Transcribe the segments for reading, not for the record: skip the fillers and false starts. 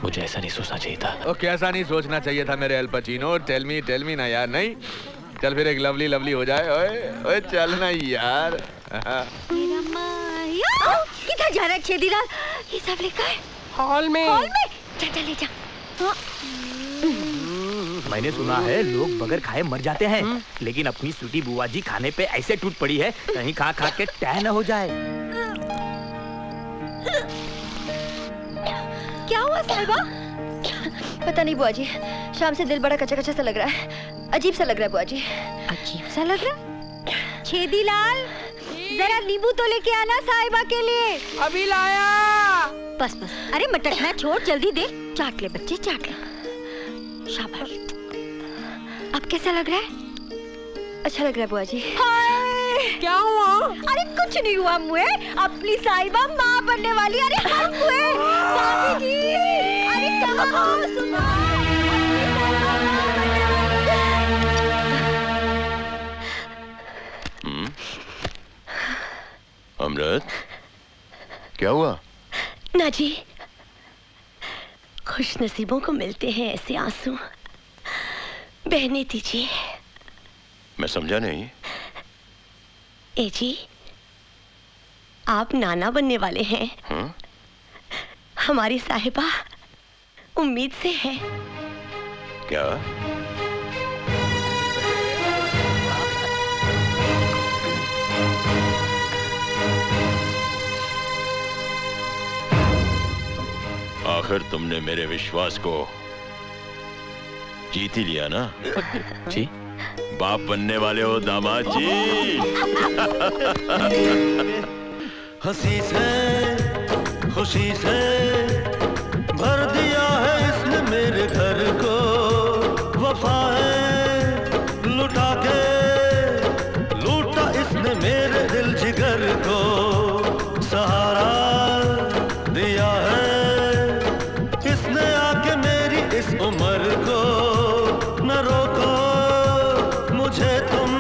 मुझे ऐसा नहीं सोचना चाहिए था। ओ कैसा नहीं सोचना चाहिए था मेरे अल पचीनो? टेल मी ना यार। नहीं चल फिर एक लवली लवली हो जाए। ओए ओए चल ना यार। मेरा माया किधर जा रहा है छेदीलाल? ये सब लिखा है हॉल में। हॉल में चल ले जा। मैंने सुना है लोग बगैर खाए मर जाते हैं, लेकिन अपनी स्वीटी बुआ जी खाने पे ऐसे टूट पड़ी है कहीं खा खा के टह न हो जाए। क्या हुआ साहिबा? पता नहीं बुआ जी, शाम से दिल बड़ा कच्चा कच्चा सा लग रहा है। अजीब सा लग रहा है बुआ जी। अजीब सा लग रहा है? छेदीलाल जरा नींबू तो लेके आना साहिबा के लिए। अभी लाया। बस बस, अरे मटकना छोड़, जल्दी दे। चाट ले बच्चे चाट ले। शाबाश। अब कैसा लग रहा है? अच्छा लग रहा है बुआ जी। क्या हुआ? अरे कुछ नहीं हुआ मुए, अपनी साहिबा माँ बनने वाली। अरे हम हुए भाभी जी। अरे क्या हो सुना? अमृत क्या हुआ? ना जी, खुश नसीबों को मिलते हैं ऐसे आंसू, बहने दीजिए। मैं समझा नहीं। ए जी, आप नाना बनने वाले हैं। हमारी साहिबा उम्मीद से है। क्या? आखिर तुमने मेरे विश्वास को जीत ही लिया ना? जी बाप बनने वाले हो दामाद जी। हंसी से खुशी से भर दिया है इसने मेरे घर को। वफाएं लुटा के लूटा इसने मेरे दिल जिगर को। सहारा दिया है इसने आके मेरी इस उम्र को। न रोको मुझे तुम,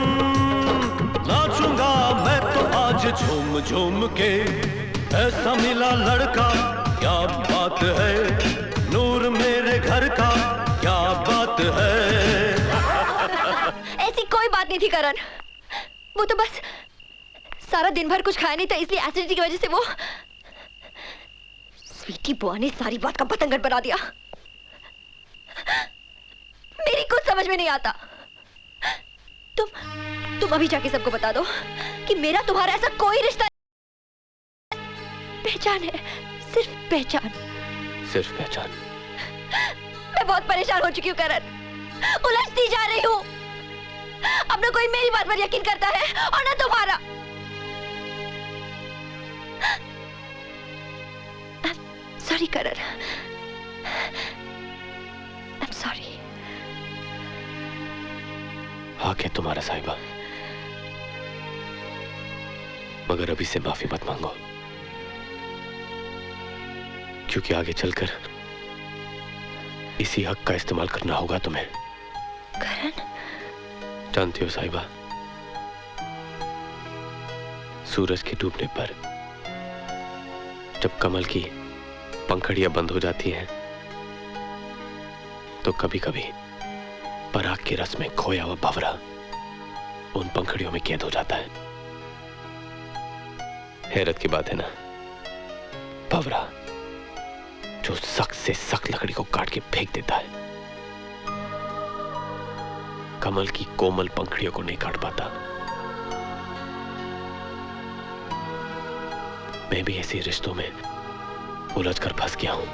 नाचूंगा मैं तो आज झूम झूम के। ऐसा मिला लड़का क्या बात है, नूर मेरे घर का क्या बात है। ऐसी कोई बात नहीं थी करण, वो तो बस सारा दिन भर कुछ खाया नहीं था, इसलिए एसिडिटी की वजह से वो स्वीटी बुआ ने सारी बात का पतंगड़ बना दिया। मेरी कुछ समझ में नहीं आता। तुम अभी जाके सबको बता दो कि मेरा तुम्हारा ऐसा कोई रिश्ता नहीं। पहचान है, सिर्फ पहचान। सिर्फ पहचान। मैं बहुत परेशान हो चुकी हूँ करण, उलझती जा रही हूँ। अब ना कोई मेरी बात पर यकीन करता है और ना तुम्हारा। Sorry Karan, I am sorry. आके तुम्हारा साहिबा, मगर अभी से माफी मत मांगो, क्योंकि आगे चलकर इसी हक का इस्तेमाल करना होगा तुम्हें। करण? जानती हो साहिबा, सूरज के डूबने पर जब कमल की पंखड़ियां बंद हो जाती हैं, तो कभी कभी पराग के रस में खोया हुआ भंवरा उन पंखड़ियों में कैद हो जाता है। हैरत की बात है ना, भंवरा जो सख्त से सख्त लकड़ी को काट के फेंक देता है, कमल की कोमल पंखड़ियों को नहीं काट पाता। मैं भी ऐसे रिश्तों में उलझकर फंस गया हूं।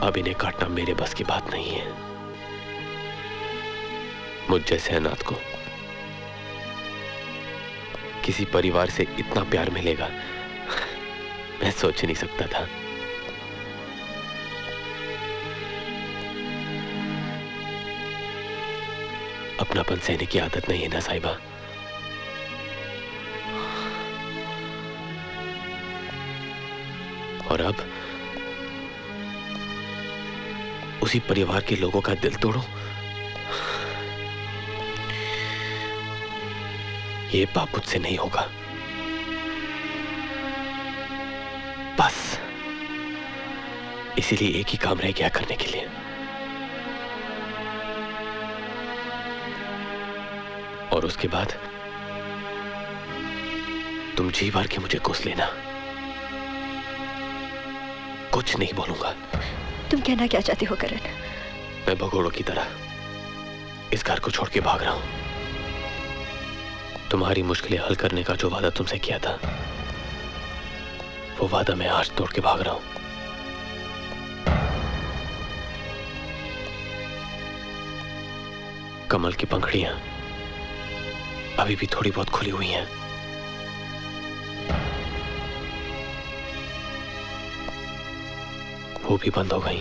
अब इन्हें काटना मेरे बस की बात नहीं है। मुझ जैसे अनाथ को किसी परिवार से इतना प्यार मिलेगा, मैं सोच ही नहीं सकता था। अपनापन सहने की आदत नहीं है ना साहिबा। और अब उसी परिवार के लोगों का दिल तोड़ूं, ये पाप मुझसे नहीं होगा। इसीलिए एक ही काम रह गया करने के लिए, और उसके बाद तुम जी भर के मुझे कोस लेना। कुछ नहीं बोलूंगा। तुम कहना क्या चाहते हो करण? मैं भगोड़ों की तरह इस घर को छोड़ के भाग रहा हूं। तुम्हारी मुश्किलें हल करने का जो वादा तुमसे किया था, वो वादा मैं आज तोड़ के भाग रहा हूं। कमल की पंखुड़ियां अभी भी थोड़ी बहुत खुली हुई हैं। वो भी बंद हो गई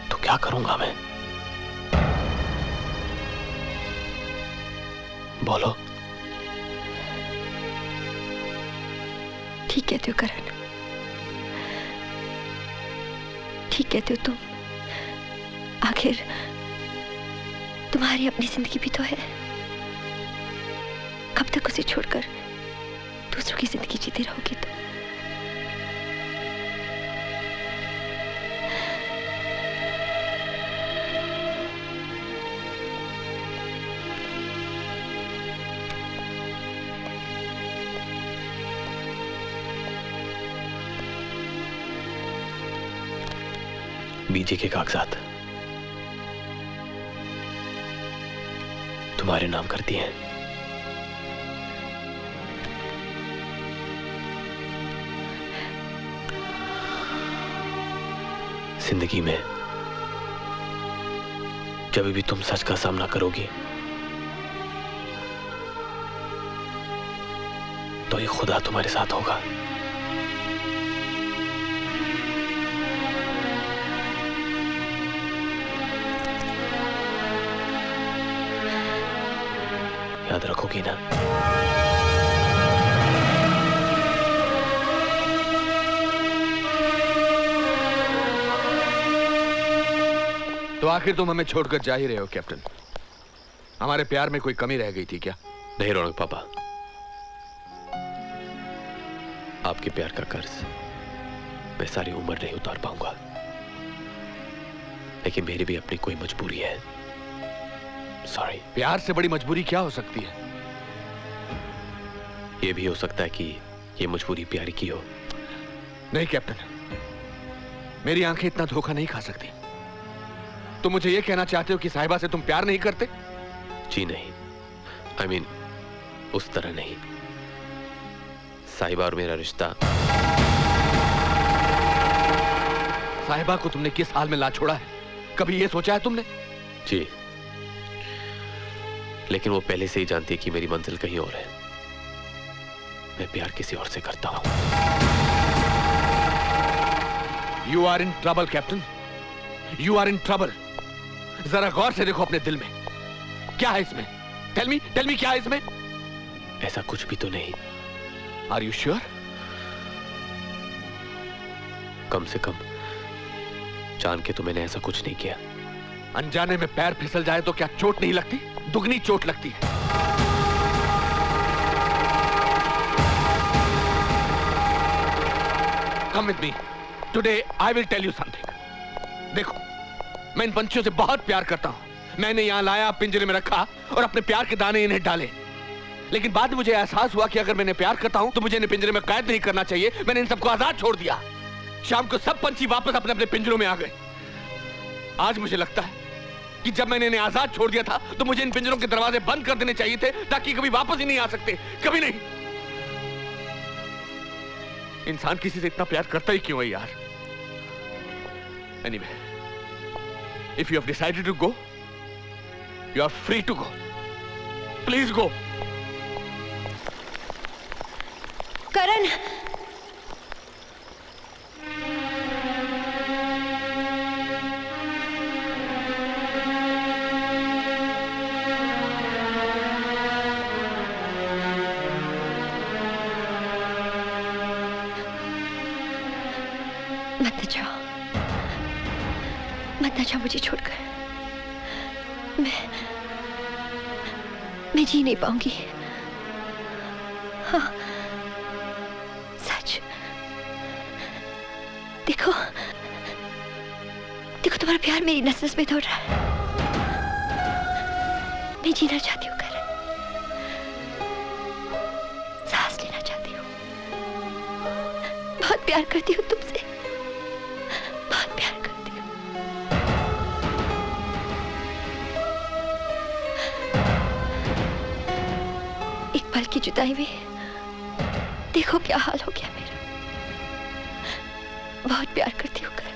तो क्या करूंगा मैं? बोलो। ठीक कहते हो करण, ठीक कहते हो तुम। आखिर तुम्हारी अपनी जिंदगी भी तो है। कब तक उसे छोड़कर दूसरों की जिंदगी जीती रहोगी तुम? बीजे के कागजात तुम्हारे नाम कर दिए हैं। जिंदगी में जब भी तुम सच का सामना करोगी तो ये खुदा तुम्हारे साथ होगा। याद रखोगी ना? तो आखिर तुम हमें छोड़कर जा ही रहे हो कैप्टन। हमारे प्यार में कोई कमी रह गई थी क्या? नहीं रौनक पापा, आपके प्यार का कर्ज मैं सारी उम्र नहीं उतार पाऊंगा, लेकिन मेरी भी अपनी कोई मजबूरी है। सॉरी। प्यार से बड़ी मजबूरी क्या हो सकती है? यह भी हो सकता है कि यह मजबूरी प्यार की हो। नहीं कैप्टन, मेरी आंखें इतना धोखा नहीं खा सकती। तुम मुझे यह कहना चाहते हो कि साहिबा से तुम प्यार नहीं करते? जी नहीं, I mean, उस तरह नहीं। साहिबा और मेरा रिश्ता। साहिबा को तुमने किस हाल में ला छोड़ा है, कभी यह सोचा है तुमने? जी, लेकिन वो पहले से ही जानती है कि मेरी मंजिल कहीं और है। मैं प्यार किसी और से करता हूं। You are in trouble, captain. You are in trouble। जरा गौर से देखो अपने दिल में, क्या है इसमें? Tell me क्या है इसमें? ऐसा कुछ भी तो नहीं। Are you sure? कम से कम जान के तो मैंने ऐसा कुछ नहीं किया। अनजाने में पैर फिसल जाए तो क्या चोट नहीं लगती? दुगनी चोट लगती है। Come with me. Today I will tell you something. देखो, मैं इन पंछियों से बहुत प्यार करता हूं। मैंने यहां लाया, पिंजरे में रखा और अपने प्यार के दाने इन्हें डाले। लेकिन बाद में मुझे एहसास हुआ कि अगर मैंने प्यार करता हूं तो मुझे इन्हें पिंजरे में कैद नहीं करना चाहिए। मैंने इन सबको आजाद छोड़ दिया। शाम को सब पंछी वापस अपने अपने पिंजरों में आ गए। आज मुझे लगता है कि जब मैंने इन्हें आजाद छोड़ दिया था तो मुझे इन पिंजरों के दरवाजे बंद कर देने चाहिए थे, ताकि कभी वापस ही नहीं आ सकते। कभी नहीं। इंसान किसी से इतना प्यार करता ही क्यों है यार? Anyway, if you have decided to go, you are free to go. Please go. करण, मत न जाओ मुझे छोड़कर। मैं जी नहीं पाऊंगी। हाँ, देखो देखो, तुम्हारा प्यार मेरी नस नस में दौड़ रहा है। मैं जीना चाहती हूँ करण, सांस लेना चाहती हूँ। बहुत प्यार करती हूँ तुमसे, बहुत प्यार करती हूँ। एक पल की जुदाई में देखो क्या हाल हो गया मेरा। बहुत प्यार करती हूँ करण।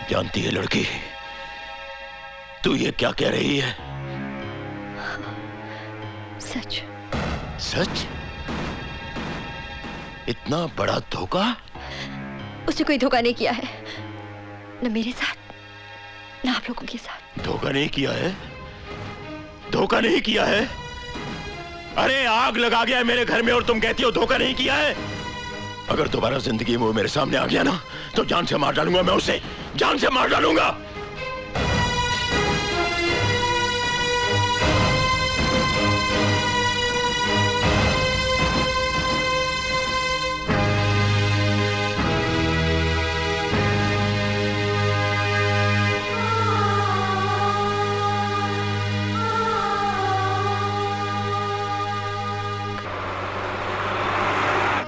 जानती है लड़की, तू ये क्या कह रही है? सच। सच? इतना बड़ा धोखा? उसने कोई धोखा नहीं किया है, न मेरे साथ न आप लोगों के साथ। धोखा नहीं किया है? धोखा नहीं किया है? अरे आग लगा गया है मेरे घर में और तुम कहती हो धोखा नहीं किया है? अगर दोबारा जिंदगी में वो मेरे सामने आ गया ना, तो जान से मार डालूंगा मैं उसे, जान से मार डालूंगा।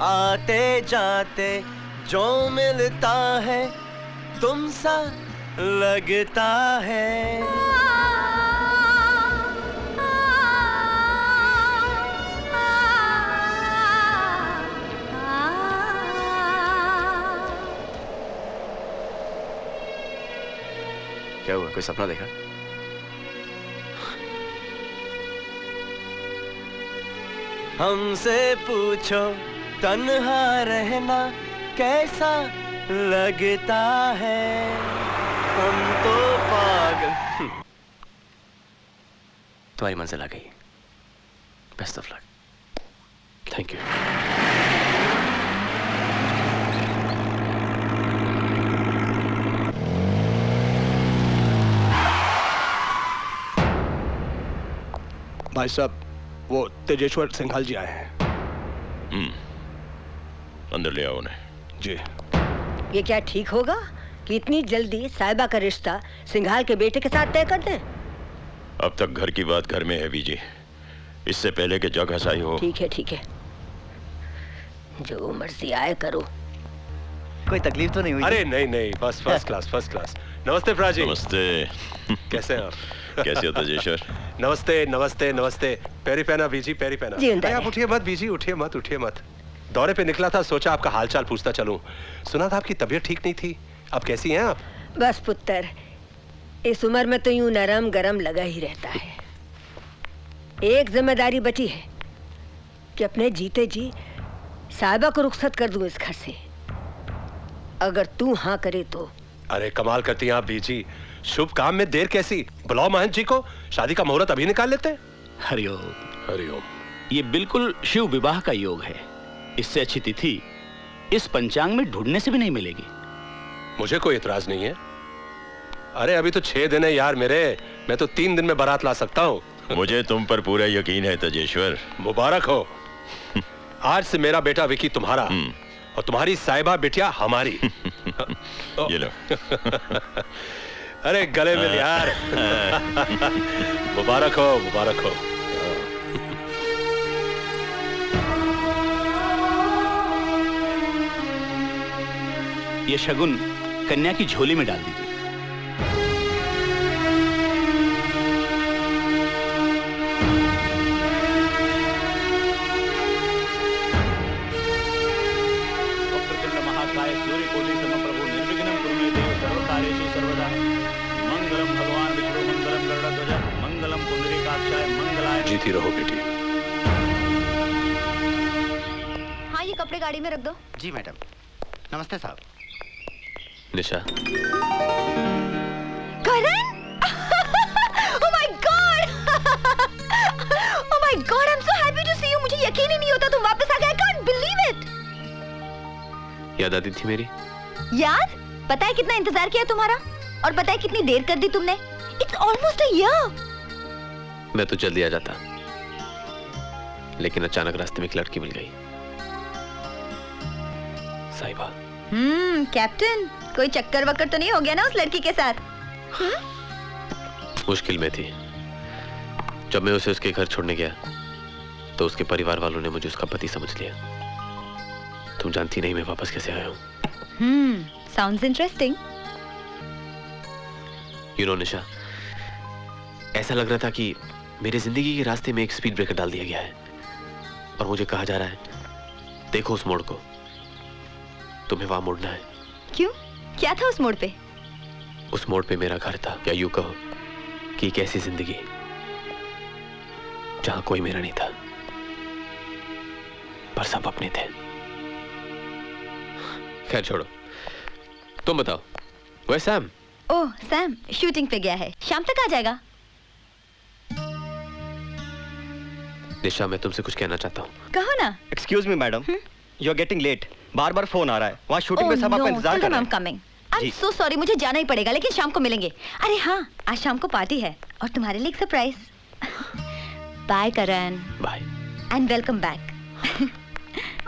आते जाते जो मिलता है तुमसा लगता है। क्या हुआ, कोई सपना देखा? हमसे पूछो तन्हा रहना कैसा लगता है, हम तो पागल। तुम्हारी मंजिल आ गई। Best of luck. Thank you. भाई साहब, वो तेजेश्वर सिंघाल जी आए हैं। अंदर ले आओ उन्हें। जी। ये क्या ठीक होगा कि इतनी जल्दी साहिबा का रिश्ता सिंघाल के बेटे के साथ तय कर दें? अब तक घर की बात घर में है बीजी, इससे पहले कि जग हसाई हो। ठीक है ठीक है, जो मर्जी आए करो। कोई तकलीफ तो नहीं हुई? अरे नहीं नहीं, फर्स्ट क्लास फर्स्ट क्लास। नमस्ते प्राजी। नमस्ते। कैसे हैं आप? कैसे हो तेजेश्वर? नमस्ते नमस्ते नमस्ते। पैरी पहना बीजी, पैरी पहना। जी, अरे आप उठिए मत बीजी, उठिए मत उठिए मत। दौरे पे निकला था, सोचा आपका हालचाल पूछता चलूं। सुना था आपकी तबीयत ठीक नहीं थी, अब कैसी हैं आप? बस पुत्र, इस उम्र में तो यूं नरम गरम लगा ही रहता है। एक जिम्मेदारी बची है कि अपने जीते जी साहिबा को रुखसत कर दूं इस घर से, अगर तू हाँ करे तो। अरे कमाल करती हैं आप बीजी, शुभ काम में देर कैसी? बुलाओ महंत जी को, शादी का मुहूर्त अभी निकाल लेते हैं। हरिओम। हरिओम। ये बिल्कुल शिव विवाह का योग है। इससे अच्छी तिथि इस पंचांग में ढूंढने से भी नहीं मिलेगी। मुझे कोई इतराज नहीं है। अरे अभी तो 6 दिन है यार मेरे, मैं तो 3 दिन में बारात ला सकता हूँ। मुझे तुम पर पूरा यकीन है तेजेश्वर। मुबारक हो। आज से मेरा बेटा विकी तुम्हारा और तुम्हारी साहिबा बिटिया हमारी। ये लो। अरे गले मिल यार। मुबारक हो, मुबारक हो। ये शगुन कन्या की झोली में डाल दीजिए। वक्रतुंड महाकाय सूर्यकोटि समप्रभु निर्विघ्नं कुरु मे देव सर्वकार्येषु सर्वदा। मंगलम भगवान विष्णु, मंगलम गरुड़ध्वज, मंगलम पुंडरीकाक्षाय, मंगलाय। जीती रहो बेटी। हाँ, ये कपड़े गाड़ी में रख दो। जी मैडम। नमस्ते साहब। निशा, करण? Oh my God! Oh my God, I'm so happy to see you. मुझे यकीन ही नहीं होता तुम वापस आ गए. I can't believe it. याद आती थी मेरी? याद? पता है कितना इंतजार किया तुम्हारा? और पता है कितनी देर कर दी तुमने? It's almost a year. मैं तो जल्दी आ जाता, लेकिन अचानक रास्ते में एक लड़की मिल गई, साहिबा। कैप्टन, कोई चक्कर वक्कर तो नहीं हो गया ना उस लड़की के साथ? मुश्किल में थी। जब मैं उसे उसके घर छोड़ने गया तो उसके परिवार वालों ने मुझे उसका पति समझ लिया। तुम जानती नहीं मैं वापस कैसे आया हूँ। Sounds interesting. You know, निशा, ऐसा लग रहा था कि मेरी जिंदगी के रास्ते में एक स्पीड ब्रेकर डाल दिया गया है और मुझे कहा जा रहा है, देखो उस मोड़ को, तुम्हें वहां मुड़ना है। क्यों? क्या था उस मोड़ पे? उस मोड़ पे मेरा घर था, या यूं कहो कि एक ऐसी जिंदगी जहां कोई मेरा नहीं था, पर सब अपने थे। खैर छोड़ो, तुम बताओ, वो सैम? ओह, सैम शूटिंग पे गया है, शाम तक आ जाएगा। निशा, मैं तुमसे कुछ कहना चाहता हूँ। कहो ना। Excuse me madam, you are getting late. बार-बार फोन आ रहा है, वहाँ शूटिंग में सब आपका इंतजार कर रहे हैं। Coming. I am so sorry, मुझे जाना ही पड़ेगा, लेकिन शाम को मिलेंगे। अरे हाँ, आज शाम को पार्टी है और तुम्हारे लिए एक surprise. Bye Karan. Bye. And welcome back.